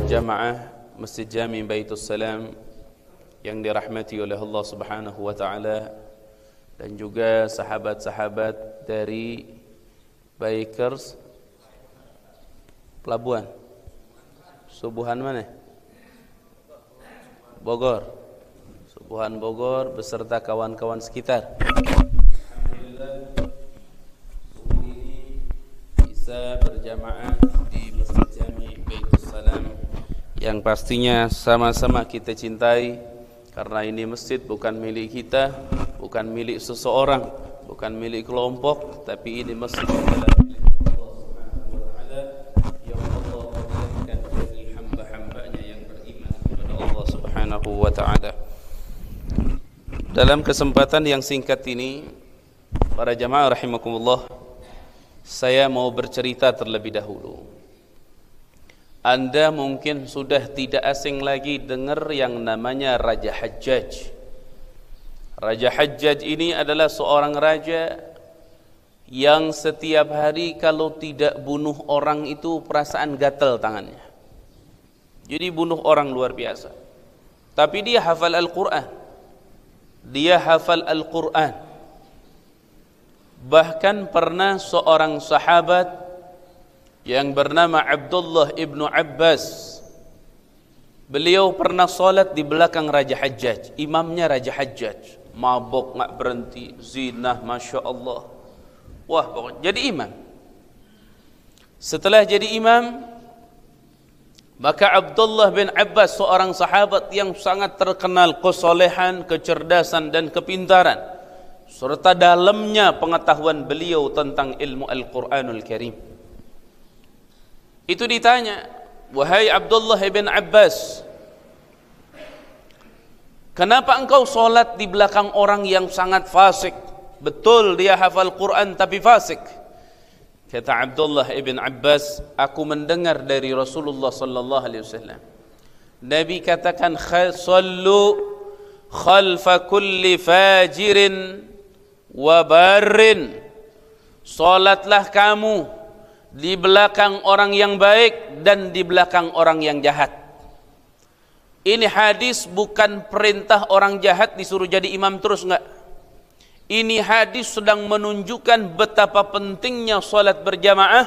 Jamaah Masjid Jami Baitus Salam yang dirahmati oleh Allah Subhanahu wa taala, dan juga sahabat-sahabat dari Bikers Pelabuhan Subuhan mana? Bogor. Subuhan Bogor beserta kawan-kawan sekitar. Alhamdulillah subuh ini bisa berjamaah di Masjid Jami Baitus Salam yang pastinya sama-sama kita cintai, karena ini masjid bukan milik kita, bukan milik seseorang, bukan milik kelompok, tapi ini masjid adalah milik Allah Subhanahu wa taala yang Allah berikan bagi hamba-hambanya yang beriman kepada Allah Subhanahu wa taala. Dalam kesempatan yang singkat ini, para jamaah rahimakumullah, saya mau bercerita terlebih dahulu. Anda mungkin sudah tidak asing lagi dengar yang namanya Raja Hajjaj. Raja Hajjaj ini adalah seorang raja yang setiap hari kalau tidak bunuh orang itu perasaan gatal tangannya. Jadi bunuh orang luar biasa. Tapi dia hafal Al-Quran. Dia hafal Al-Quran. Bahkan pernah seorang sahabat yang bernama Abdullah ibnu Abbas, beliau pernah salat di belakang Raja Hajjaj. Imamnya Raja Hajjaj, mabok nggak berhenti, zina, masya Allah. Wah, pokoknya jadi imam. Setelah jadi imam, maka Abdullah bin Abbas, seorang sahabat yang sangat terkenal kesolehan, kecerdasan dan kepintaran, serta dalamnya pengetahuan beliau tentang ilmu Al-Quranul Karim. Itu ditanya, wahai Abdullah bin Abbas, kenapa engkau solat di belakang orang yang sangat fasik? Betul dia hafal Quran tapi fasik. Kata Abdullah bin Abbas, aku mendengar dari Rasulullah sallallahu alaihi wasallam, Nabi katakan, sallu khalfa kulli fajirin wa barrin. Salatlah kamu di belakang orang yang baik dan di belakang orang yang jahat. Ini hadis bukan perintah orang jahat disuruh jadi imam terus, enggak. Ini hadis sedang menunjukkan betapa pentingnya salat berjamaah,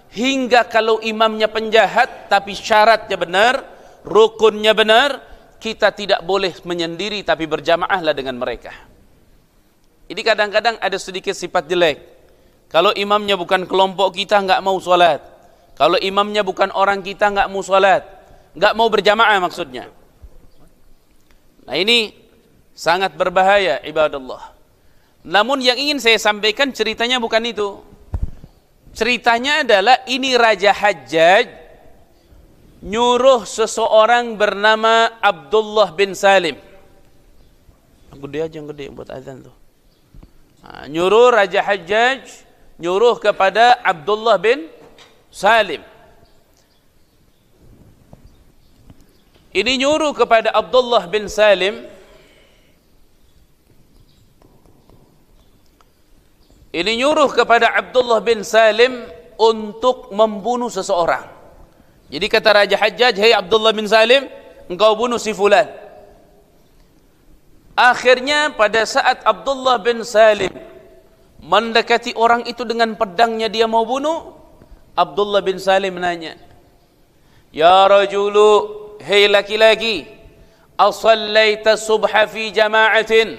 hingga kalau imamnya penjahat tapi syaratnya benar, rukunnya benar, kita tidak boleh menyendiri tapi berjamaahlah dengan mereka. Ini kadang-kadang ada sedikit sifat jelek. Kalau imamnya bukan kelompok kita, enggak mau salat. Kalau imamnya bukan orang kita, enggak mau salat. Enggak mau berjamaah maksudnya. Nah, ini sangat berbahaya ibadallah. Namun yang ingin saya sampaikan ceritanya bukan itu. Ceritanya adalah ini Raja Hajjaj nyuruh seseorang bernama Abdullah bin Salim. Gede aja yang gede buat azan tuh. Nah, nyuruh Raja Hajjaj nyuruh kepada Abdullah bin Salim. Ini nyuruh kepada Abdullah bin Salim. Ini nyuruh kepada Abdullah bin Salim untuk membunuh seseorang. Jadi kata Raja Hajjaj, "Hei Abdullah bin Salim, engkau bunuh si fulan." Akhirnya pada saat Abdullah bin Salim mendekati orang itu dengan pedangnya, dia mau bunuh, Abdullah bin Salim nanya, "Ya rajulu, hei laki-laki, asallaita subha fi jama'atin?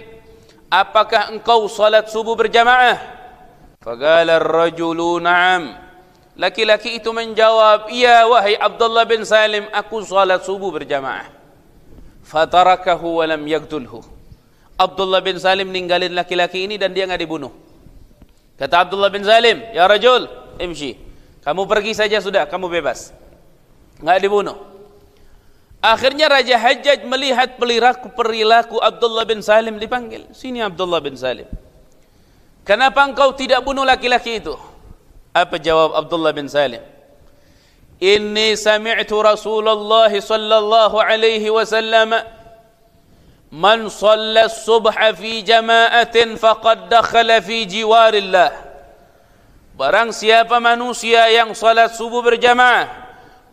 Apakah engkau salat subuh berjamaah?" Faqala ar-rajulu na'am. Laki-laki itu menjawab, "Iya wahai Abdullah bin Salim, aku salat subuh berjamaah." Fatarakahu wa lam yaqtulhu. Abdullah bin Salim ninggalin laki-laki ini dan dia enggak dibunuh. Kata Abdullah bin Salim, "Ya rajul, imshi. Kamu pergi saja sudah, kamu bebas." Enggak dibunuh. Akhirnya Raja Hajjaj melihat perilaku Abdullah bin Salim, dipanggil, "Sini Abdullah bin Salim. Kenapa engkau tidak bunuh laki-laki itu?" Apa jawab Abdullah bin Salim? "Inni sami'tu Rasulullah sallallahu alaihi wasallam man shalla subha fi jama'atin faqad dakhala fi jiwarillah." Barang siapa manusia yang salat subuh berjamaah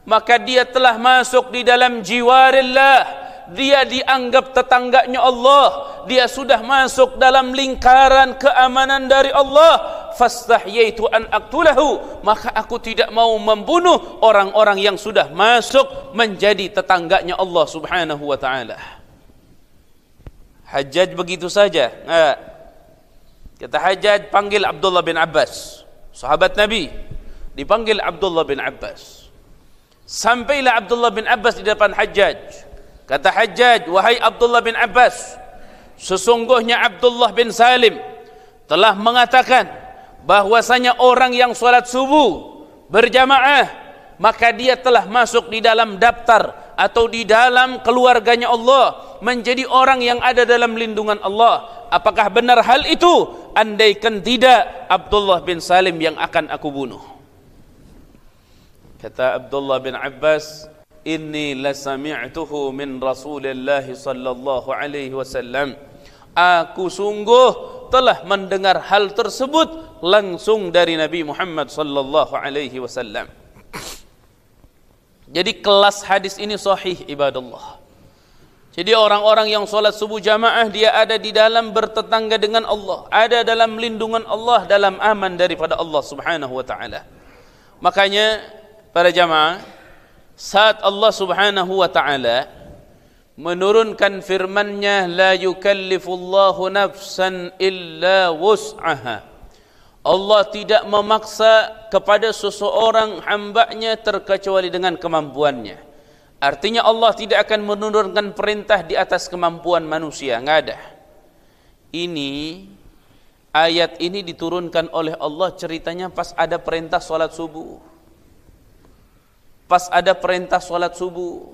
maka dia telah masuk di dalam jiwarillah. Dia dianggap tetangganya Allah, dia sudah masuk dalam lingkaran keamanan dari Allah. Fastahyaitu an aqtulahu, maka aku tidak mau membunuh orang-orang yang sudah masuk menjadi tetangganya Allah Subhanahu wa taala. Hajjaj begitu saja. Kata Hajjaj, panggil Abdullah bin Abbas, sahabat Nabi, dipanggil Abdullah bin Abbas. Sampailah Abdullah bin Abbas di depan Hajjaj. Kata Hajjaj, wahai Abdullah bin Abbas, sesungguhnya Abdullah bin Salim telah mengatakan bahwasanya orang yang salat subuh berjamaah, maka dia telah masuk di dalam daftar atau di dalam keluarganya Allah, menjadi orang yang ada dalam lindungan Allah. Apakah benar hal itu? Andaikan tidak, Abdullah bin Salim yang akan aku bunuh. Kata Abdullah bin Abbas, inni lasami'tuhu min Rasulillah sallallahu alaihi wasallam. Aku sungguh telah mendengar hal tersebut langsung dari Nabi Muhammad sallallahu alaihi wasallam. Jadi kelas hadis ini sahih ibadallah. Jadi orang-orang yang salat subuh jamaah, dia ada di dalam bertetangga dengan Allah, ada dalam lindungan Allah, dalam aman daripada Allah Subhanahu wa taala. Makanya para jamaah, saat Allah Subhanahu wa taala menurunkan firman-Nya, la yukallifullahu nafsan illa wus'aha. Allah tidak memaksa kepada seseorang hamba-Nya terkecuali dengan kemampuannya. Artinya Allah tidak akan menurunkan perintah di atas kemampuan manusia, enggak ada. Ayat ini diturunkan oleh Allah ceritanya pas ada perintah salat subuh. Pas ada perintah salat subuh,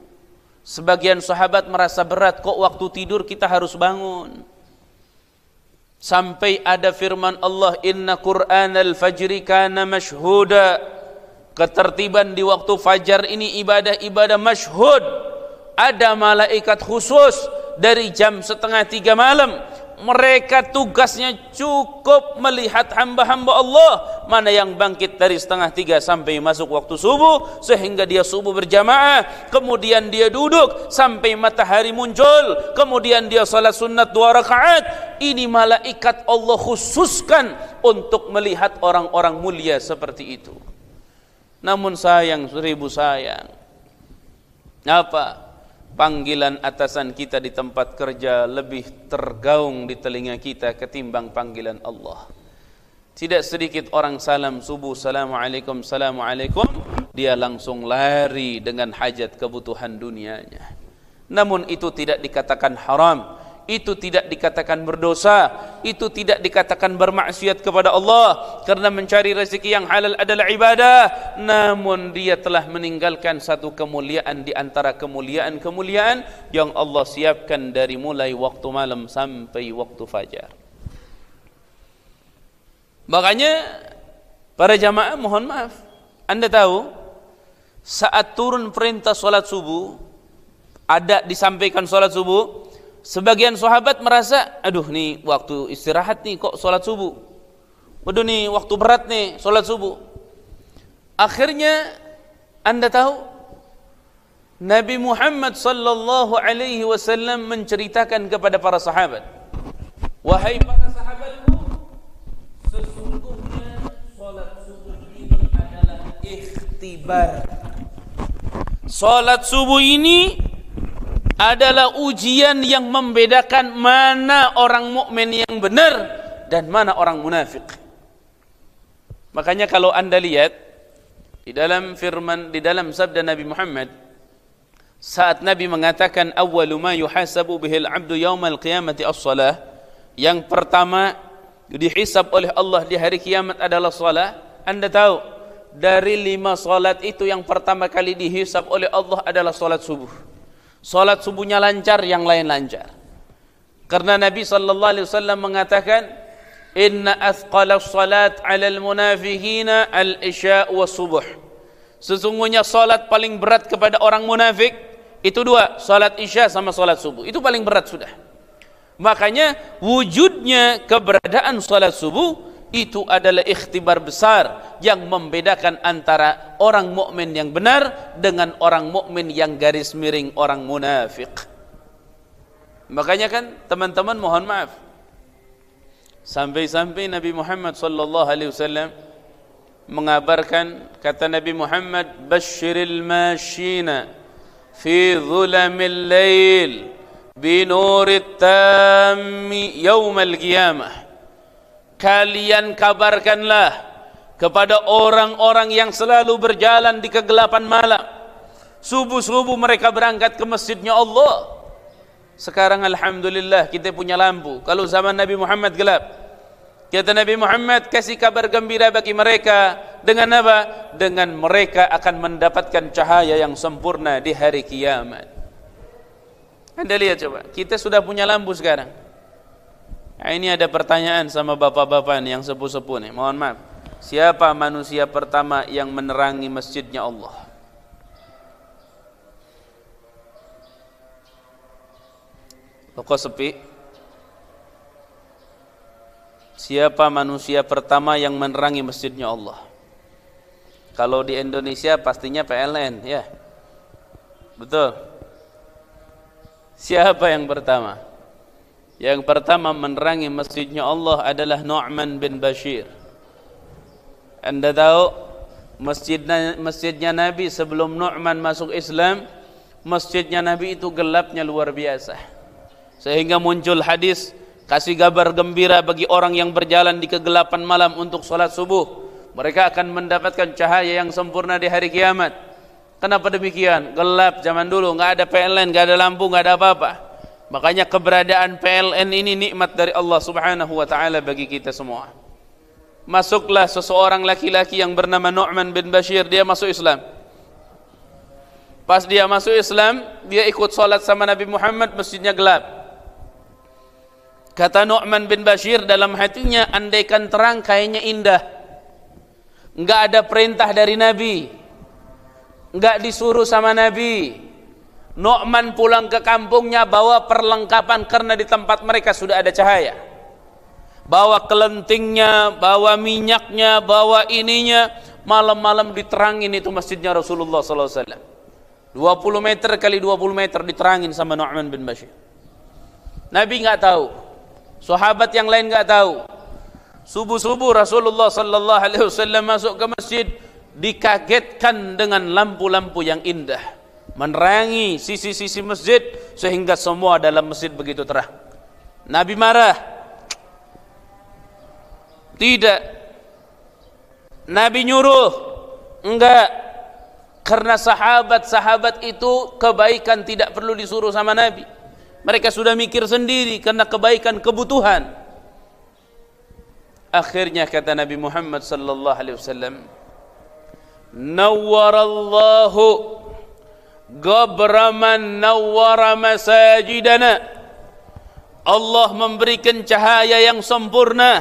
sebagian sahabat merasa berat, kok waktu tidur kita harus bangun. Sampai ada firman Allah, inna Qur'anal fajri kana mashhuda. Ketertiban di waktu fajar ini ibadah-ibadah masyhud. Ada malaikat khusus dari jam 2:30 malam. Mereka tugasnya cukup melihat hamba-hamba Allah, mana yang bangkit dari 2:30 sampai masuk waktu subuh, sehingga dia subuh berjamaah, kemudian dia duduk sampai matahari muncul, kemudian dia salat sunat 2 rakaat. Ini malaikat Allah khususkan untuk melihat orang-orang mulia seperti itu. Namun sayang, seribu sayang, apa? Panggilan atasan kita di tempat kerja lebih tergaung di telinga kita ketimbang panggilan Allah. Tidak sedikit orang salam subuh, assalamualaikum, assalamualaikum, dia langsung lari dengan hajat kebutuhan dunianya. Namun itu tidak dikatakan haram, itu tidak dikatakan berdosa, itu tidak dikatakan bermaksiat kepada Allah, karena mencari rezeki yang halal adalah ibadah. Namun dia telah meninggalkan satu kemuliaan di antara kemuliaan-kemuliaan yang Allah siapkan dari mulai waktu malam sampai waktu fajar. Makanya para jamaah, mohon maaf, Anda tahu saat turun perintah salat subuh, ada disampaikan salat subuh, sebagian sahabat merasa, aduh nih waktu istirahat nih kok salat subuh. Waduh nih waktu berat nih salat subuh. Akhirnya Anda tahu Nabi Muhammad sallallahu alaihi wasallam menceritakan kepada para sahabat, wahai para sahabatku, sesungguhnya salat subuh ini adalah ikhtibar. Salat subuh ini adalah ujian yang membedakan mana orang mukmin yang benar dan mana orang munafik. Makanya kalau Anda lihat di dalam firman, di dalam sabda Nabi Muhammad, saat Nabi mengatakan awwalu ma yuhasabu bihil 'abdu yaumal qiyamati as-shalah, yang pertama dihisab oleh Allah di hari kiamat adalah salat. Anda tahu dari 5 salat itu yang pertama kali dihisab oleh Allah adalah salat subuh. Salat subuhnya lancar, yang lain lancar. Karena Nabi sallallahu alaihi wasallam mengatakan, inna athqalas salat 'alal munafiqina al-isya' wa subuh. Sesungguhnya salat paling berat kepada orang munafik itu 2, salat isya sama salat subuh. Itu paling berat sudah. Makanya wujudnya keberadaan salat subuh Itu adalah ikhtibar besar yang membedakan antara orang mukmin yang benar dengan orang mukmin yang garis miring orang munafik. Makanya kan teman-teman mohon maaf, sampai-sampai Nabi Muhammad sallallahu alaihi wasallam mengabarkan, kata Nabi Muhammad, "Basyiril mashina fi dhulamil lail bi nurit tammi yaumal qiyamah." Kalian kabarkanlah kepada orang-orang yang selalu berjalan di kegelapan malam, subuh-subuh mereka berangkat ke masjidnya Allah. Sekarang alhamdulillah kita punya lampu. Kalau zaman Nabi Muhammad gelap. Kata Nabi Muhammad, kasih kabar gembira bagi mereka dengan apa? Dengan mereka akan mendapatkan cahaya yang sempurna di hari kiamat. Anda lihat coba, kita sudah punya lampu sekarang. Nah, ini ada pertanyaan sama bapak-bapak nih yang sepuh-sepuh nih. Mohon maaf, siapa manusia pertama yang menerangi masjidnya Allah? Kok sepi? Siapa manusia pertama yang menerangi masjidnya Allah? Kalau di Indonesia pastinya PLN, ya. Betul. Siapa yang pertama? Yang pertama menerangi masjidnya Allah adalah Nu'man bin Bashir. Anda tahu masjidnya Nabi sebelum Nu'man masuk Islam, masjidnya Nabi itu gelapnya luar biasa. Sehingga muncul hadis, kasih kabar gembira bagi orang yang berjalan di kegelapan malam untuk salat subuh, mereka akan mendapatkan cahaya yang sempurna di hari kiamat. Kenapa demikian? Gelap zaman dulu, nggak ada PLN, nggak ada lampu, nggak ada apa-apa. Makanya keberadaan PLN ini nikmat dari Allah Subhanahu wa taala bagi kita semua. Masuklah seseorang laki-laki yang bernama Nu'man bin Bashir, dia masuk Islam. Pas dia masuk Islam, dia ikut salat sama Nabi Muhammad, masjidnya gelap. Kata Nu'man bin Bashir dalam hatinya, andaikan terang kayaknya indah. Enggak ada perintah dari Nabi, enggak disuruh sama Nabi. Nu'man pulang ke kampungnya bawa perlengkapan karena di tempat mereka sudah ada cahaya. Bawa kelentingnya, bawa minyaknya, bawa ininya. Malam-malam diterangin itu masjidnya Rasulullah SAW. 20 meter kali 20 meter diterangin sama Nu'man bin Bashir. Nabi nggak tahu, sahabat yang lain nggak tahu. Subuh-subuh Rasulullah SAW masuk ke masjid, dikagetkan dengan lampu-lampu yang indah, menerangi sisi-sisi masjid sehingga semua dalam masjid begitu terang. Nabi marah? Tidak. Nabi nyuruh? Enggak. Karena sahabat-sahabat itu kebaikan tidak perlu disuruh sama Nabi. Mereka sudah mikir sendiri karena kebaikan kebutuhan. Akhirnya kata Nabi Muhammad sallallahu alaihi wasallam, "Nawwarallahu Gabraman nawwara masajidana." Allah memberikan cahaya yang sempurna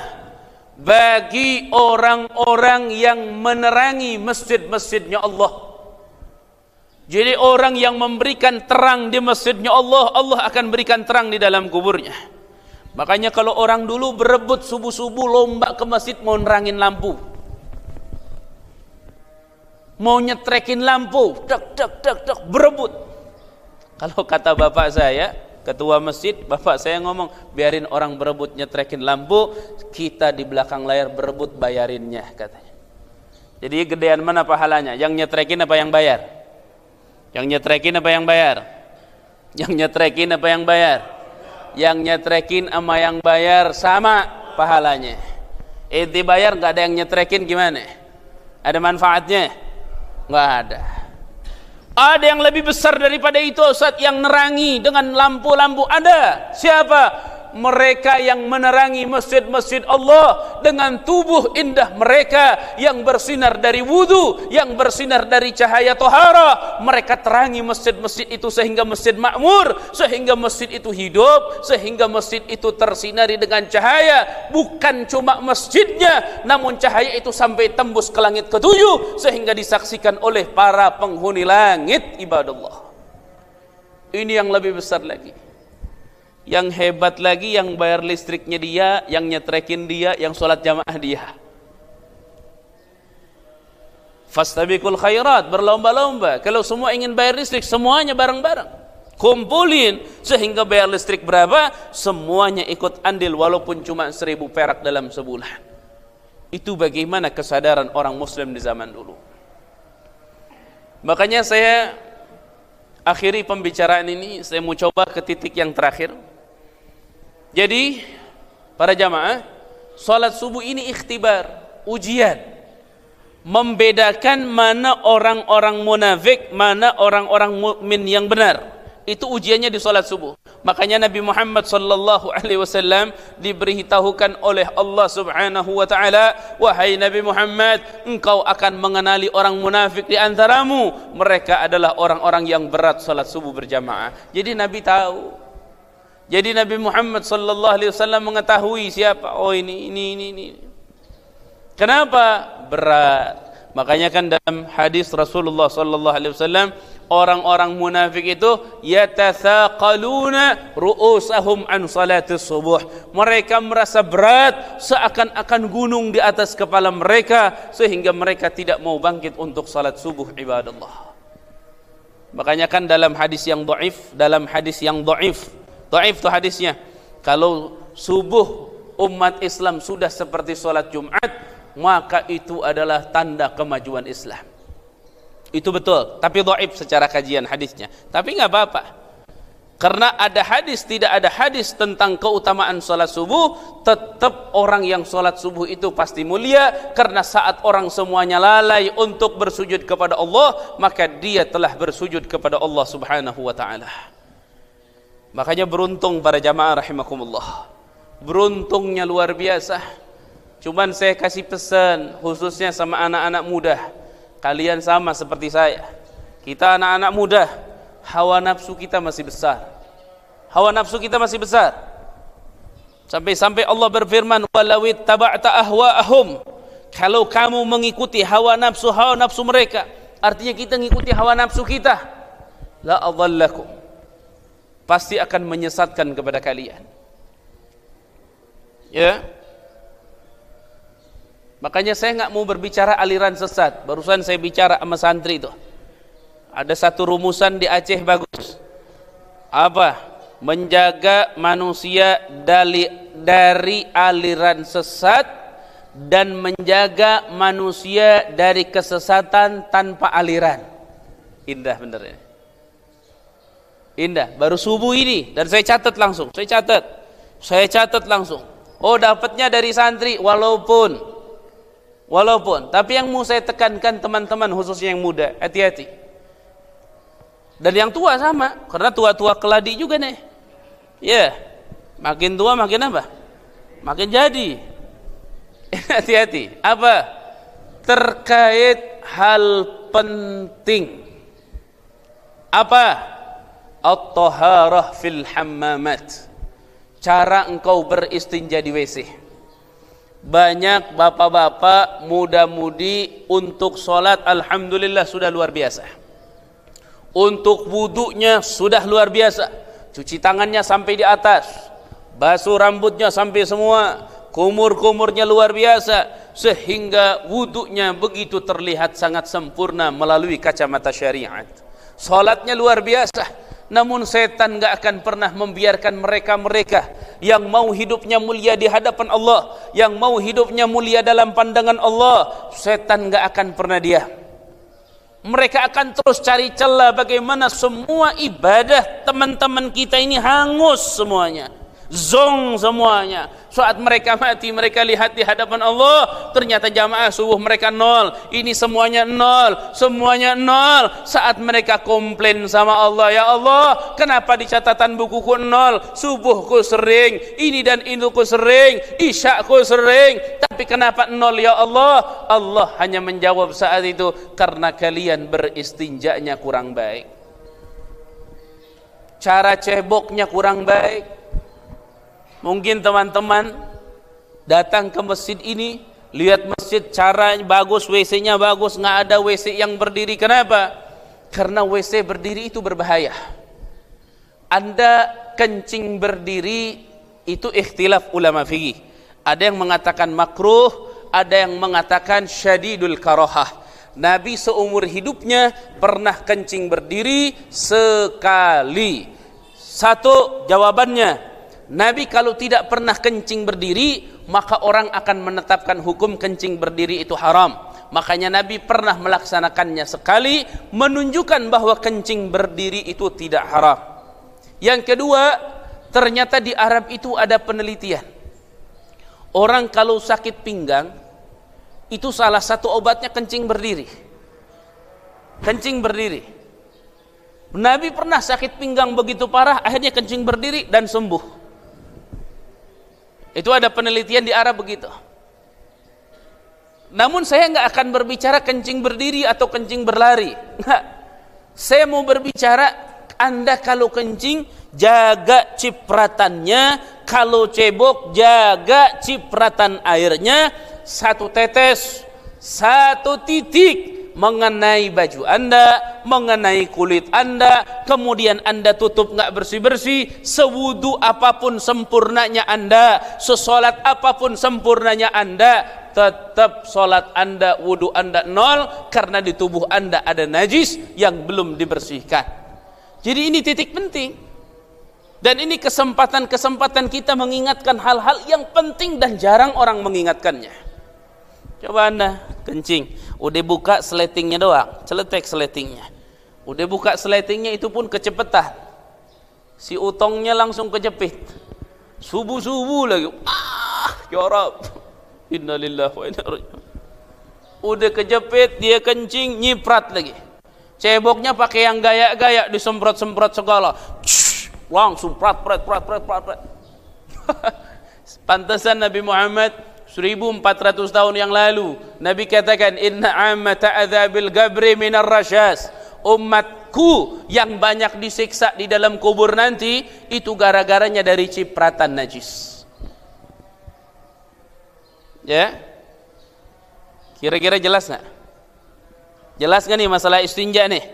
bagi orang-orang yang menerangi masjid-masjidnya Allah. Jadi orang yang memberikan terang di masjidnya Allah, Allah akan berikan terang di dalam kuburnya. Makanya kalau orang dulu berebut subuh-subuh lomba ke masjid mau nerangin lampu, mau nyetrekin lampu, dak berebut. Kalau kata bapak saya, ketua masjid, bapak saya ngomong, biarin orang berebut nyetrekin lampu, kita di belakang layar berebut bayarinnya, katanya. Jadi gedean mana pahalanya? Yang nyetrekin apa yang bayar? Yang nyetrekin apa yang bayar? Yang nyetrekin apa yang bayar? Yang nyetrekin sama yang bayar sama pahalanya. Inti bayar nggak ada yang nyetrekin gimana? Ada manfaatnya? Nggak ada. Ada yang lebih besar daripada itu, Ustaz, yang nerangi dengan lampu-lampu. Ada. Siapa? Mereka yang menerangi masjid-masjid Allah dengan tubuh indah mereka yang bersinar dari wudu, yang bersinar dari cahaya tohara. Mereka terangi masjid-masjid itu sehingga masjid makmur, sehingga masjid itu hidup, sehingga masjid itu tersinari dengan cahaya. Bukan cuma masjidnya, namun cahaya itu sampai tembus ke langit ketujuh sehingga disaksikan oleh para penghuni langit. Ibadallah, ini yang lebih besar lagi. Yang hebat lagi yang bayar listriknya dia, yang nyetrekin dia, yang sholat jamaah dia. Fastabiqul khairat, berlomba-lomba. Kalau semua ingin bayar listrik, semuanya bareng-bareng. Kumpulin sehingga bayar listrik berapa, semuanya ikut andil walaupun cuma 1.000 perak dalam sebulan. Itu bagaimana kesadaran orang muslim di zaman dulu. Makanya saya akhiri pembicaraan ini, saya mau coba ke titik yang terakhir. Jadi para jamaah, salat subuh ini ikhtibar, ujian. Membedakan mana orang-orang munafik, mana orang-orang mukmin yang benar. Itu ujiannya di salat subuh. Makanya Nabi Muhammad sallallahu alaihi wasallam diberitahukan oleh Allah Subhanahu wa taala, wahai Nabi Muhammad, engkau akan mengenali orang munafik di antaramu. Mereka adalah orang-orang yang berat salat subuh berjamaah. Jadi Nabi tahu. Jadi Nabi Muhammad sallallahu alaihi wasallam mengetahui siapa. Oh ini. Kenapa? Berat. Makanya kan dalam hadis Rasulullah sallallahu alaihi wasallam, orang-orang munafik itu yatathaqaluna ru'usahum an salatis subuh. Mereka merasa berat seakan-akan gunung di atas kepala mereka sehingga mereka tidak mau bangkit untuk salat subuh ibadallah. Makanya kan dalam hadis yang dhaif, dhaif itu hadisnya, kalau subuh umat Islam sudah seperti salat Jumat, maka itu adalah tanda kemajuan Islam. Itu betul, tapi dhaif secara kajian hadisnya. Tapi nggak apa-apa, karena ada hadis, tidak ada hadis tentang keutamaan salat subuh, tetap orang yang salat subuh itu pasti mulia, karena saat orang semuanya lalai untuk bersujud kepada Allah, maka dia telah bersujud kepada Allah Subhanahu wa taala. Makanya beruntung para jamaah rahimakumullah, beruntungnya luar biasa. Cuman saya kasih pesan khususnya sama anak-anak muda, kalian sama seperti saya. Kita anak-anak muda, hawa nafsu kita masih besar. Sampai-sampai Allah berfirman, walawit taba'ta ahwa'ahum, kalau kamu mengikuti hawa nafsu mereka, artinya kita mengikuti hawa nafsu kita, la adhallakum, pasti akan menyesatkan kepada kalian. Ya. Makanya saya nggak mau berbicara aliran sesat. Barusan saya bicara sama santri itu. Ada satu rumusan di Aceh bagus. Apa? Menjaga manusia dari aliran sesat dan menjaga manusia dari kesesatan tanpa aliran. Indah bener ya. Indah. Baru subuh ini dan saya catat langsung. Saya catat langsung. Oh, dapatnya dari santri walaupun, tapi yang mau saya tekankan teman-teman khususnya yang muda, hati-hati. Dan yang tua sama, karena tua-tua keladi juga nih. Ya, makin tua makin apa? Makin jadi. Hati-hati. Apa? Terkait hal penting. Apa? At-taharah fil hammamat. Cara engkau beristinja di WC. Banyak bapak-bapak, muda-mudi untuk sholat alhamdulillah sudah luar biasa. Untuk wudunya sudah luar biasa. Cuci tangannya sampai di atas, basuh rambutnya sampai semua, kumur-kumurnya luar biasa, sehingga wudunya begitu terlihat sangat sempurna melalui kacamata syariat. Sholatnya luar biasa. Namun setan gak akan pernah membiarkan mereka-mereka yang mau hidupnya mulia di hadapan Allah, yang mau hidupnya mulia dalam pandangan Allah, setan gak akan pernah diam. Mereka akan terus cari celah bagaimana semua ibadah teman-teman kita ini hangus semuanya, zong semuanya. Saat mereka mati, mereka lihat di hadapan Allah, ternyata jamaah subuh mereka nol. Ini semuanya nol, semuanya nol. Saat mereka komplain sama Allah, ya Allah, kenapa di catatan bukuku nol? Subuhku sering, ini danituku sering, isyaku sering, tapi kenapa nol ya Allah? Allah hanya menjawab saat itu, karena kalian beristinjanya kurang baik, cara ceboknya kurang baik. Mungkin teman-teman datang ke masjid ini, lihat masjid caranya bagus, WC-nya bagus, nggak ada WC yang berdiri. Kenapa? Karena WC berdiri itu berbahaya. Anda kencing berdiri itu ikhtilaf ulama fikih. Ada yang mengatakan makruh, ada yang mengatakan syadidul karahah. Nabi seumur hidupnya pernah kencing berdiri sekali. Satu jawabannya, Nabi kalau tidak pernah kencing berdiri, maka orang akan menetapkan hukum kencing berdiri itu haram. Makanya Nabi pernah melaksanakannya sekali, menunjukkan bahwa kencing berdiri itu tidak haram. Yang kedua, ternyata di Arab itu ada penelitian. Orang kalau sakit pinggang, itu salah satu obatnya kencing berdiri. Kencing berdiri. Nabi pernah sakit pinggang begitu parah, akhirnya kencing berdiri dan sembuh. Itu ada penelitian di Arab begitu. Namun saya nggak akan berbicara kencing berdiri atau kencing berlari. Nggak. Saya mau berbicara, Anda kalau kencing jaga cipratannya, kalau cebok jaga cipratan airnya, satu tetes, satu titik mengenai baju Anda, mengenai kulit Anda, kemudian Anda tutup nggak bersih-bersih, sewudu apapun sempurnanya Anda, sesolat apapun sempurnanya Anda, tetap solat Anda, wudu Anda nol, karena di tubuh Anda ada najis yang belum dibersihkan. Jadi ini titik penting. Dan ini kesempatan-kesempatan kita mengingatkan hal-hal yang penting dan jarang orang mengingatkannya. Coba Anda kencing, udah buka sletingnya doang, celetek sletingnya. Udah buka sletingnya itu pun kecepetan. Si utongnya langsung kejepit. Subuh-subuh lagi. Ya Rabb. Innalillahi wa inna ilaihi raji'un. Udah kejepit, dia kencing, nyiprat lagi. Ceboknya pakai yang gaya-gaya, disemprot-semprot segala. Langsung prat. Pantesan Nabi Muhammad 1400 tahun yang lalu Nabi katakan, inna ammata adzabil gabri minar rasyas. Umatku yang banyak disiksa di dalam kubur nanti itu gara-garanya dari cipratan najis. Ya, kira-kira jelas nggak? Jelas nggak nih masalah istinja nih?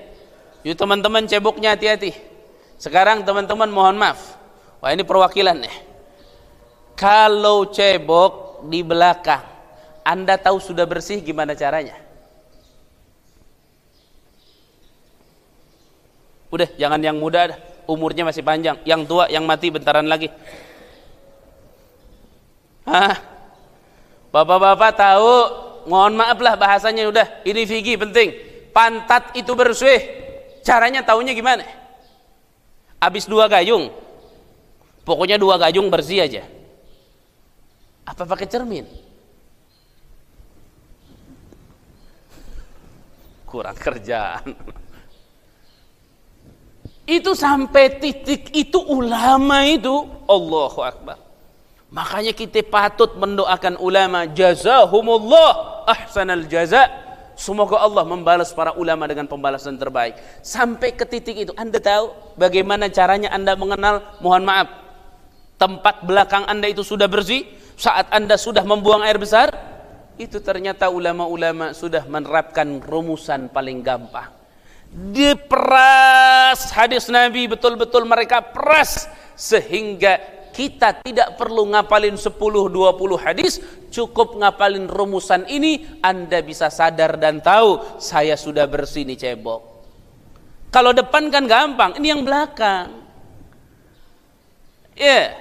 Yuk teman-teman ceboknya hati-hati. Sekarang teman-teman mohon maaf. Wah ini perwakilan nih. Kalau cebok di belakang, Anda tahu sudah bersih, gimana caranya? Udah, jangan yang muda, umurnya masih panjang. Yang tua, yang mati bentaran lagi. Hah? Bapak-bapak tahu, mohon maaf lah bahasanya, udah, ini fikih penting. Pantat itu bersih. Caranya taunya gimana? Habis 2 gayung. Pokoknya 2 gayung bersih aja. Apa pakai cermin? Kurang kerjaan. Itu sampai titik itu ulama itu, Allahu Akbar. Makanya kita patut mendoakan ulama, jazahumullah ahsanal jaza. Semoga Allah membalas para ulama dengan pembalasan terbaik. Sampai ke titik itu, Anda tahu bagaimana caranya Anda mengenal, mohon maaf, tempat belakang Anda itu sudah bersih saat Anda sudah membuang air besar? Itu ternyata ulama-ulama sudah menerapkan rumusan paling gampang. Diperas hadis Nabi, betul-betul mereka peras sehingga kita tidak perlu ngapalin 10-20 hadis, cukup ngapalin rumusan ini, Anda bisa sadar dan tahu saya sudah bersih nih cebok. Kalau depan kan gampang, ini yang belakang. Ya,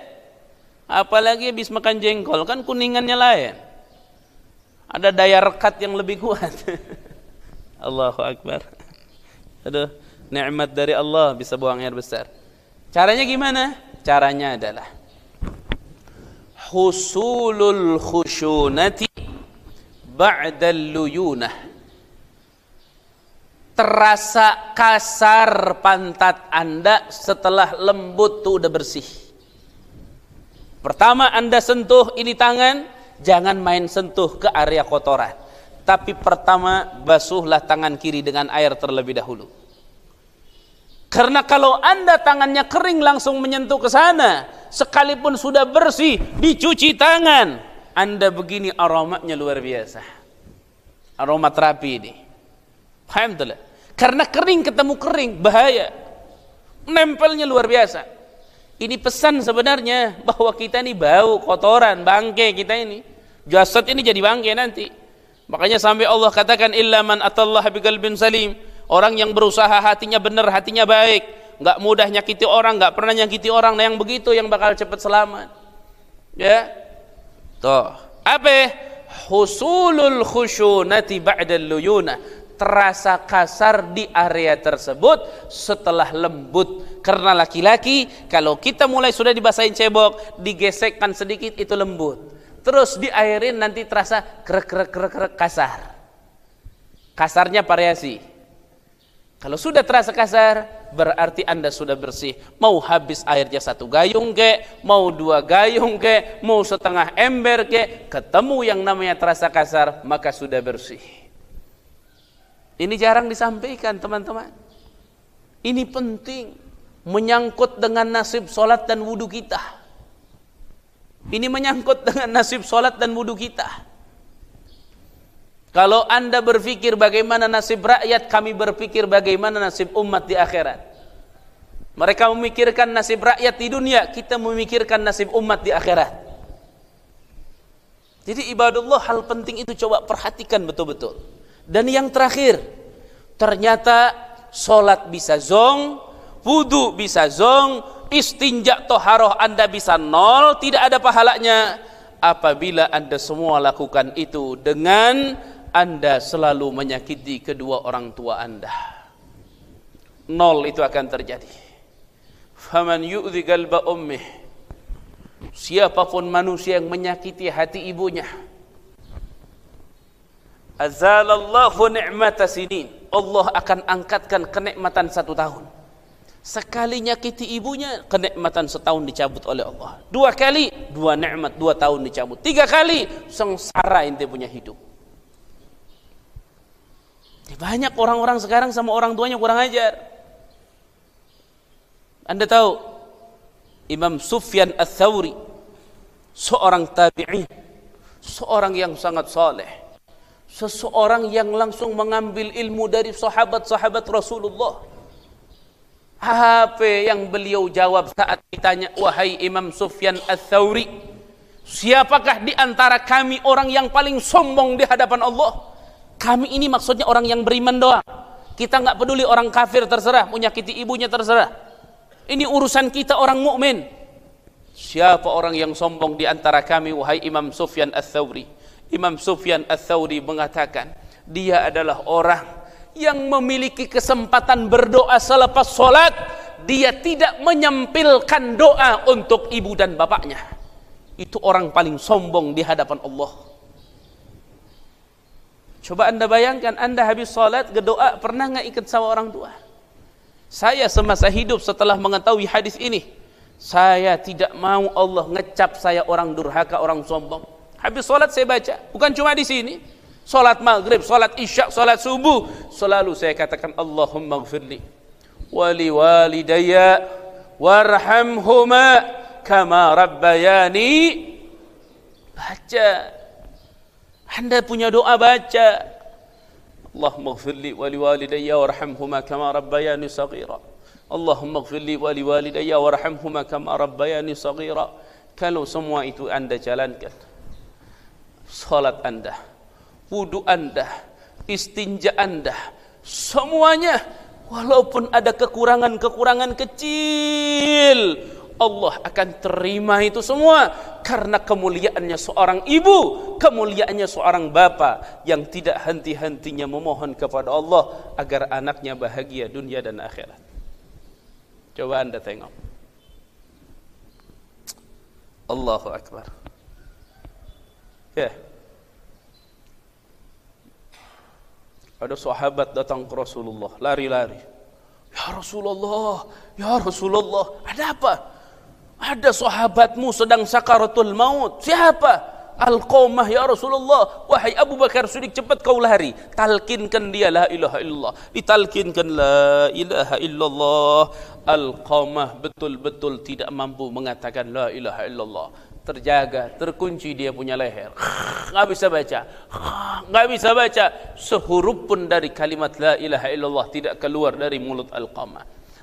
apalagi habis makan jengkol kan kuningannya lain. Ada daya rekat yang lebih kuat. Allahu Akbar. Aduh, nikmat dari Allah bisa buang air besar. Caranya gimana? Caranya adalah husulul khusyunati ba'dal luyunah. Terasa kasar pantat Anda setelah lembut tuh udah bersih. Pertama Anda sentuh ini tangan, jangan main sentuh ke area kotoran. Tapi pertama basuhlah tangan kiri dengan air terlebih dahulu. Karena kalau Anda tangannya kering langsung menyentuh ke sana, sekalipun sudah bersih, dicuci tangan, Anda begini aromanya luar biasa. Aroma terapi ini. Alhamdulillah. Karena kering ketemu kering, bahaya. Nempelnya luar biasa. Ini pesan sebenarnya bahwa kita ini bau, kotoran, bangke kita ini. Jasad ini jadi bangke nanti. Makanya sampai Allah katakan illa man atallaha biqalbin salim. Orang yang berusaha hatinya benar, hatinya baik, enggak mudah nyakiti orang, enggak pernah nyakiti orang, nah yang begitu yang bakal cepat selamat. Ya. Tuh. Apa? Husulul khusyunati ba'dal luyuna. Terasa kasar di area tersebut setelah lembut. Karena laki-laki kalau kita mulai sudah dibasahin cebok, digesekkan sedikit itu lembut. Terus diairin nanti terasa krek kasar. Kasarnya variasi. Kalau sudah terasa kasar berarti Anda sudah bersih. Mau habis airnya 1 gayung ke, mau 2 gayung ke, mau setengah ember ke, ketemu yang namanya terasa kasar maka sudah bersih. Ini jarang disampaikan teman-teman. Ini penting, menyangkut dengan nasib solat dan wudu kita. Ini menyangkut dengan nasib solat dan wudu kita. Kalau Anda berpikir bagaimana nasib rakyat, kami berpikir bagaimana nasib umat di akhirat. Mereka memikirkan nasib rakyat di dunia, kita memikirkan nasib umat di akhirat. Jadi ibadullah, hal penting itu coba perhatikan betul-betul. Dan yang terakhir, ternyata solat bisa zong, wudu bisa zong, istinja toharoh Anda bisa 0, tidak ada pahalanya. Apabila Anda semua lakukan itu dengan Anda selalu menyakiti kedua orang tua Anda, 0 itu akan terjadi. Faman yu'dhi qalba ummih, siapapun manusia yang menyakiti hati ibunya, azalallahu ni'mata sinin, Allah akan angkatkan kenikmatan 1 tahun. Sekali nyakiti ibunya, kenikmatan 1 tahun dicabut oleh Allah. 2 kali, 2 nikmat 2 tahun dicabut. 3 kali, sengsara ente punya hidup. Banyak orang-orang sekarang sama orang tuanya kurang ajar. Anda tahu Imam Sufyan Ats-Tsauri, seorang tabi'in, seorang yang sangat saleh, seseorang yang langsung mengambil ilmu dari sahabat-sahabat Rasulullah. Apa yang beliau jawab saat ditanya, wahai Imam Sufyan Ats-Tsauri, siapakah di antara kami orang yang paling sombong di hadapan Allah? Kami ini maksudnya orang yang beriman doang. Kita nggak peduli orang kafir terserah, menyakiti ibunya terserah. Ini urusan kita orang mukmin. Siapa orang yang sombong di antara kami, wahai Imam Sufyan Ats-Tsauri? Imam Sufyan Ats-Tsauri mengatakan, dia adalah orang yang memiliki kesempatan berdoa selepas sholat, dia tidak menyempilkan doa untuk ibu dan bapaknya. Itu orang paling sombong di hadapan Allah. Coba Anda bayangkan, Anda habis sholat berdoa, pernah nggak ikut sama orang tua? Saya semasa hidup setelah mengetahui hadis ini, saya tidak mau Allah ngecap saya orang durhaka, orang sombong. Habis sholat saya baca, bukan cuma di sini, sholat maghrib, sholat isya, sholat subuh, selalu saya katakan Allahumma gfirli wali walidayya warhamhuma kama rabbayani. Baca, Anda punya doa, baca Allahumma gfirli wali walidayya warhamhuma kama rabbayani saghira. Allahumma gfirli wali walidayya warhamhuma kama rabbayani saghira. Kalau semua itu Anda jalankan, salat Anda, wudu Anda, istinja Anda, semuanya, walaupun ada kekurangan-kekurangan kecil, Allah akan terima itu semua. Karena kemuliaannya seorang ibu, kemuliaannya seorang bapa yang tidak henti-hentinya memohon kepada Allah agar anaknya bahagia dunia dan akhirat. Coba Anda tengok. Allahu Akbar. Ya. Ada sahabat datang ke Rasulullah, lari-lari. Ya Rasulullah, ya Rasulullah, ada apa? Ada sahabatmu sedang sakaratul maut. Siapa? Alqamah ya Rasulullah. Wahai Abu Bakar Siddiq, cepat kau lari, talkinkan dia la ilaha illallah. Ditalkinkan la ilaha illallah. Alqamah betul-betul tidak mampu mengatakan la ilaha illallah. Terjaga, terkunci dia punya leher, nggak bisa baca, nggak bisa baca, sehuruf pun dari kalimat la ilaha illallah tidak keluar dari mulut Alqamah.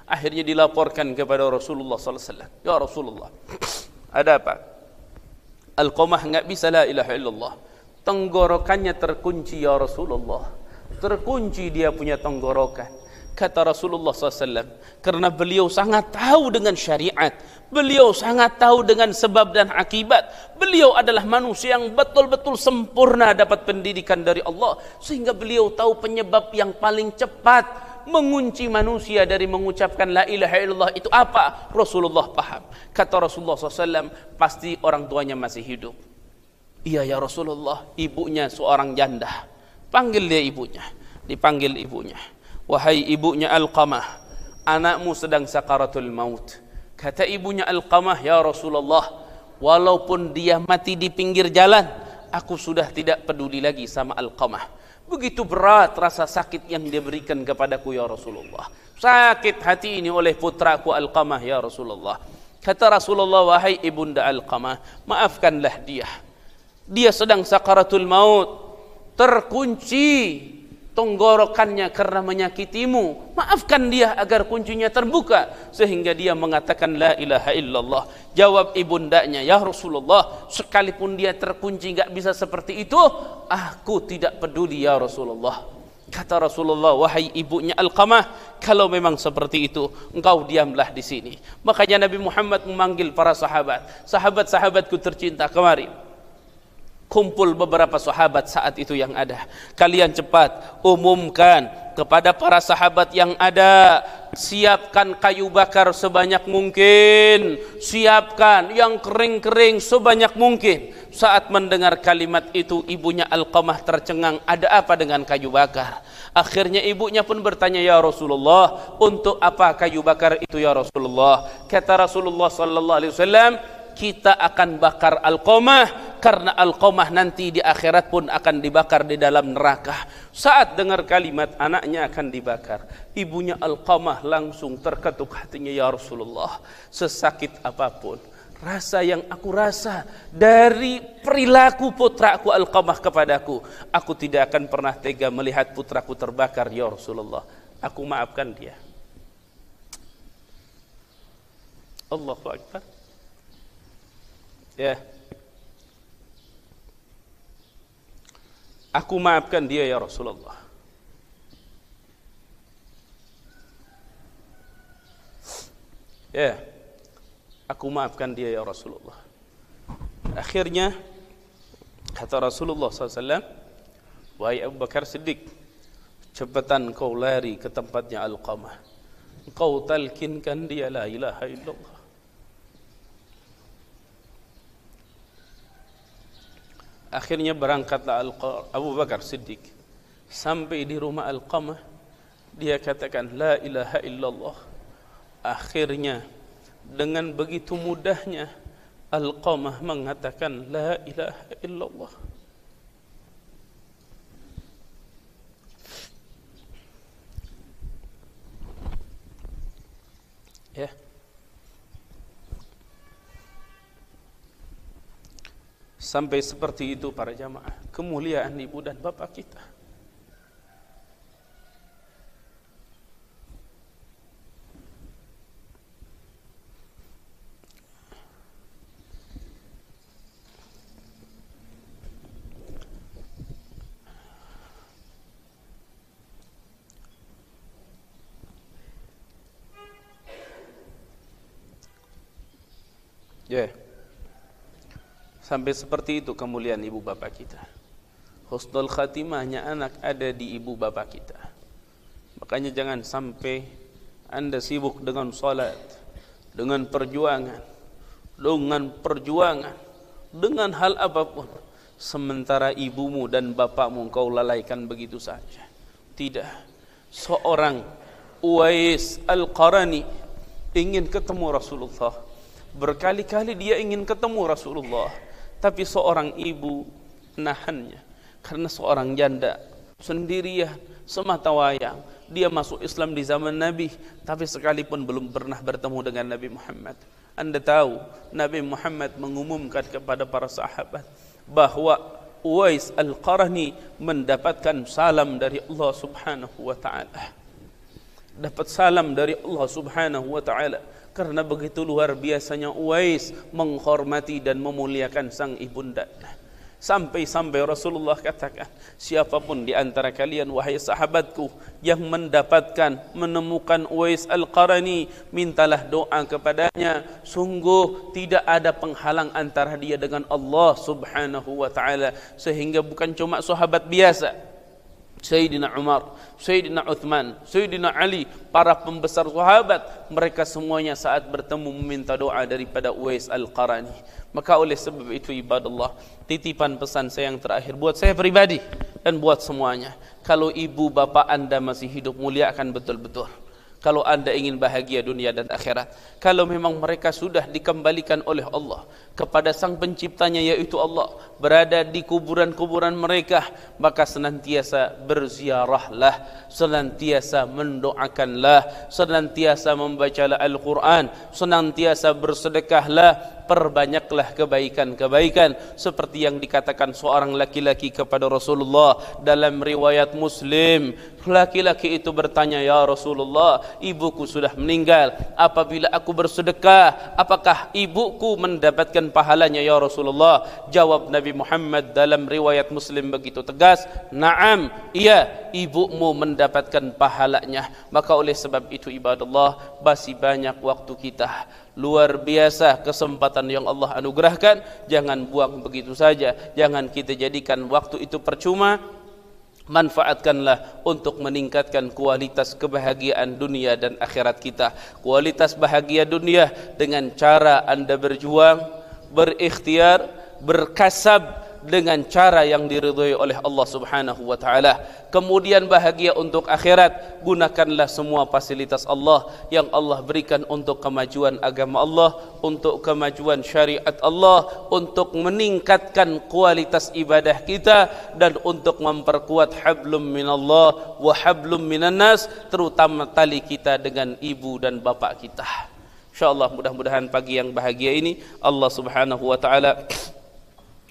Akhirnya dilaporkan kepada Rasulullah sallallahu alaihi wasallam. Ya Rasulullah, ada apa? Alqamah enggak bisa la ilaha illallah. Tenggorokannya terkunci ya Rasulullah. Terkunci dia punya tenggorokan. Kata Rasulullah SAW, karena beliau sangat tahu dengan syariat, beliau sangat tahu dengan sebab dan akibat, beliau adalah manusia yang betul-betul sempurna dapat pendidikan dari Allah, sehingga beliau tahu penyebab yang paling cepat mengunci manusia dari mengucapkan la ilaha illallah itu apa. Rasulullah paham. Kata Rasulullah SAW, pasti orang tuanya masih hidup. Iya ya Rasulullah, ibunya seorang janda. Panggil dia ibunya. Dipanggil ibunya. Wahai ibunya Alqamah, anakmu sedang sakaratul maut. Kata ibunya Alqamah, ya Rasulullah, walaupun dia mati di pinggir jalan, aku sudah tidak peduli lagi sama Alqamah. Begitu berat rasa sakit yang dia berikan kepadaku ya Rasulullah. Sakit hati ini oleh putraku Alqamah ya Rasulullah. Kata Rasulullah, wahai ibunda Alqamah, maafkanlah dia. Dia sedang sakaratul maut, terkunci tenggorokannya karena menyakitimu. Maafkan dia agar kuncinya terbuka sehingga dia mengatakan la ilaha illallah. Jawab ibundanya, ya Rasulullah, sekalipun dia terkunci enggak bisa seperti itu, aku tidak peduli ya Rasulullah. Kata Rasulullah, wahai ibunya Alqamah, kalau memang seperti itu, engkau diamlah di sini. Makanya Nabi Muhammad memanggil para sahabat. Sahabat-sahabatku tercinta, kemari. Kumpul beberapa sahabat saat itu yang ada. Kalian cepat umumkan kepada para sahabat yang ada, siapkan kayu bakar sebanyak mungkin, siapkan yang kering-kering sebanyak mungkin. Saat mendengar kalimat itu, ibunya Alqamah tercengang, ada apa dengan kayu bakar? Akhirnya ibunya pun bertanya, ya Rasulullah, untuk apa kayu bakar itu ya Rasulullah? Kata Rasulullah sallallahu alaihi wasallam, kita akan bakar Alqamah karena Alqamah nanti di akhirat pun akan dibakar di dalam neraka. Saat dengar kalimat anaknya akan dibakar, ibunya Alqamah langsung terketuk hatinya, ya Rasulullah, sesakit apapun rasa yang aku rasa dari perilaku putraku Alqamah kepadaku, aku tidak akan pernah tega melihat putraku terbakar ya Rasulullah. Aku maafkan dia. Allahu Akbar. Ya, aku maafkan dia ya Rasulullah. Ya, aku maafkan dia ya Rasulullah. Akhirnya kata Rasulullah SAW, wahai Abu Bakar Siddiq, cepatan kau lari ke tempatnya Alqamah, kau talkinkan dia la ilaha illallah. Akhirnya berangkatlah Abu Bakar Siddiq. Sampai di rumah Alqamah, dia katakan la ilaha illallah. Akhirnya dengan begitu mudahnya Alqamah mengatakan la ilaha illallah. Ya. Sampai seperti itu para jamaah, kemuliaan ibu dan bapak kita. Ya. Sampai seperti itu kemuliaan ibu bapak kita. Husnul khatimahnya anak ada di ibu bapak kita. Makanya jangan sampai Anda sibuk dengan salat, dengan perjuangan, dengan hal apapun, sementara ibumu dan bapakmu kau lalaikan begitu saja. Tidak. Seorang Uwais Al-Qarani ingin ketemu Rasulullah. Berkali-kali dia ingin ketemu Rasulullah, tapi seorang ibu nahannya karena seorang janda sendirian semata wayang. Dia masuk Islam di zaman Nabi, tapi sekalipun belum pernah bertemu dengan Nabi Muhammad. Anda tahu Nabi Muhammad mengumumkan kepada para sahabat bahwa Uwais Al-Qarani mendapatkan salam dari Allah Subhanahu wa taala. dapat salam dari Allah Subhanahu wa taala. Karena begitu luar biasanya Uwais menghormati dan memuliakan sang ibunda. Sampai-sampai Rasulullah katakan, siapapun di antara kalian wahai sahabatku yang mendapatkan, menemukan Uwais Al-Qarani, mintalah doa kepadanya. Sungguh tidak ada penghalang antara dia dengan Allah Subhanahu wa taala, sehingga bukan cuma sahabat biasa, Sayyidina Umar, Sayyidina Uthman, Sayyidina Ali, para pembesar sahabat, mereka semuanya saat bertemu meminta doa daripada Uwais Al-Qarani. Maka oleh sebab itu ibadallah, titipan pesan saya yang terakhir buat saya pribadi dan buat semuanya, kalau ibu bapa anda masih hidup, muliakan betul-betul. Kalau anda ingin bahagia dunia dan akhirat, kalau memang mereka sudah dikembalikan oleh Allah kepada sang penciptanya yaitu Allah, berada di kuburan-kuburan mereka, maka senantiasa berziarahlah, senantiasa mendoakanlah, senantiasa membacalah Al-Quran, senantiasa bersedekahlah, perbanyaklah kebaikan-kebaikan seperti yang dikatakan seorang laki-laki kepada Rasulullah dalam riwayat Muslim. Laki-laki itu bertanya, ya Rasulullah, ibuku sudah meninggal, apabila aku bersedekah, apakah ibuku mendapatkan pahalanya ya Rasulullah? Jawab Nabi Muhammad dalam riwayat Muslim begitu tegas, na'am, iya, ibumu mendapatkan pahalanya. Maka oleh sebab itu ibadallah, masih banyak waktu kita, luar biasa kesempatan yang Allah anugerahkan, jangan buang begitu saja, jangan kita jadikan waktu itu percuma. Manfaatkanlah untuk meningkatkan kualitas kebahagiaan dunia dan akhirat kita. Kualitas bahagia dunia dengan cara anda berjuang, berikhtiar, berkasab dengan cara yang diridhoi oleh Allah Subhanahu wa taala. Kemudian bahagia untuk akhirat, gunakanlah semua fasilitas Allah yang Allah berikan untuk kemajuan agama Allah, untuk kemajuan syariat Allah, untuk meningkatkan kualitas ibadah kita, dan untuk memperkuat hablum minallah wa hablum minan nas, terutama tali kita dengan ibu dan bapak kita. Insyaallah mudah-mudahan pagi yang bahagia ini Allah Subhanahu wa taala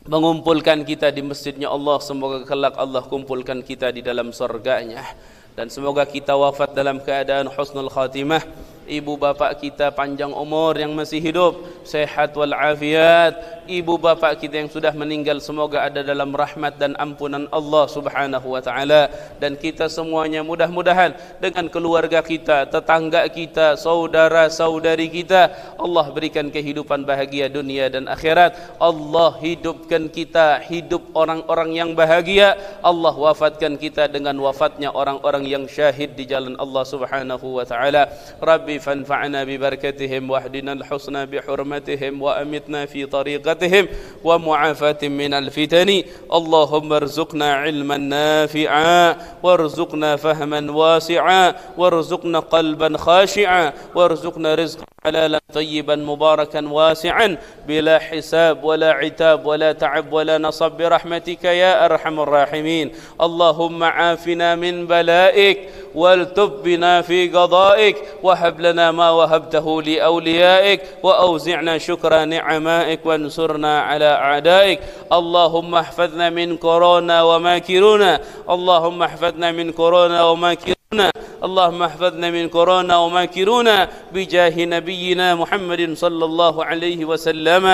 mengumpulkan kita di masjidnya Allah. Semoga kelak Allah kumpulkan kita di dalam surganya, dan semoga kita wafat dalam keadaan husnul khatimah. Ibu bapak kita panjang umur yang masih hidup, sehat wal afiat. Ibu bapak kita yang sudah meninggal, semoga ada dalam rahmat dan ampunan Allah Subhanahu wa taala. Dan kita semuanya mudah-mudahan dengan keluarga kita, tetangga kita, saudara-saudari kita, Allah berikan kehidupan bahagia dunia dan akhirat. Allah hidupkan kita hidup orang-orang yang bahagia. Allah wafatkan kita dengan wafatnya orang-orang yang syahid di jalan Allah Subhanahu wa taala. Rabbi فانفعنا ببركتهم واهدنا الحسنى بحرمتهم وأمتنا في طريقتهم ومعافاة من الفتن. اللهم ارزقنا علما نافعا، وارزقنا فهما واسعا، وارزقنا قلبا خاشعا، وارزقنا رزقا حلالا طيبا مباركا واسعا بلا حساب ولا عتاب ولا تعب ولا نصب برحمتك يا أرحم الراحمين. اللهم عافنا من بلائك والتب بنا في قضائك، وهب لنا ما وهبته لأوليائك، وأوزعنا شكر نعمائك، وانصرنا على أعدائك. اللهم احفظنا من كورونا وماكرونا، اللهم احفظنا من كورونا وماكرونا، اللهم احفظنا من كورونا وماكرونا بجاه نبينا محمد صلى الله عليه وسلم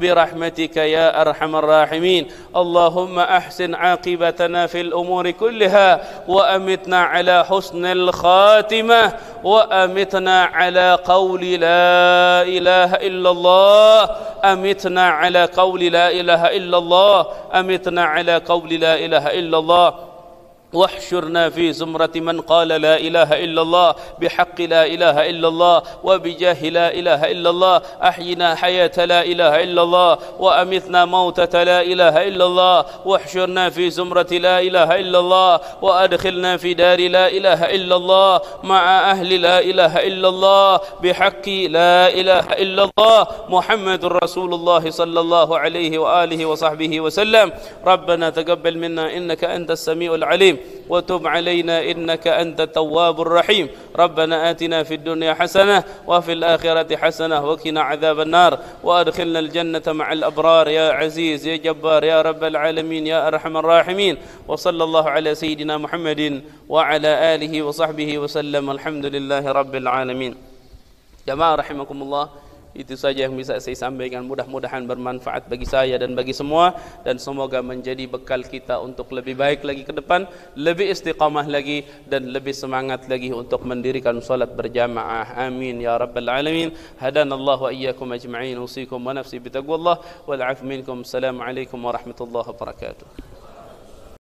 برحمتك يا أرحم الراحمين. اللهم أحسن عاقبتنا في الأمور كلها، وأمتنا على حسن الخاتمة، وأمتنا على قول لا إله إلا الله، أمتنا على قول لا إله إلا الله، أمتنا على قول لا إله إلا الله. واحشرنا في زمرة من قال لا إله إلا الله بحق لا إله إلا الله وبجاه لا إله إلا الله. أحينا حياة لا إله إلا الله، وأمتنا موتة لا إله إلا الله. واحشرنا في زمرة لا إله إلا الله، وأدخلنا في دار لا إله إلا الله مع أهل لا إله إلا الله بحق لا إله إلا الله محمد رسول الله صلى الله عليه وآله وصحبه وسلم. ربنا تقبل منا إنك أنت السميع العليم، وتب علينا إنك أنت التواب الرحيم ربنا آتنا في الدنيا حسنة وفي الآخرة حسنة وقنا عذاب النار وأدخلنا الجنة مع الأبرار يا عزيز يا جبار يا رب العالمين يا أرحم الراحمين وصلى الله على سيدنا محمد وعلى آله وصحبه وسلم الحمد لله رب العالمين. Jamaah rahimakumullah, itu saja yang bisa saya sampaikan. Mudah-mudahan bermanfaat bagi saya dan bagi semua, dan semoga menjadi bekal kita untuk lebih baik lagi ke depan, lebih istiqamah lagi dan lebih semangat lagi untuk mendirikan salat berjamaah. Amin ya rabbal alamin. Hadanallahu wa iyyakum ajma'in. Usikum wa nafsi bitaqwallah wal 'afwu minkum. Assalamualaikum warahmatullahi wabarakatuh.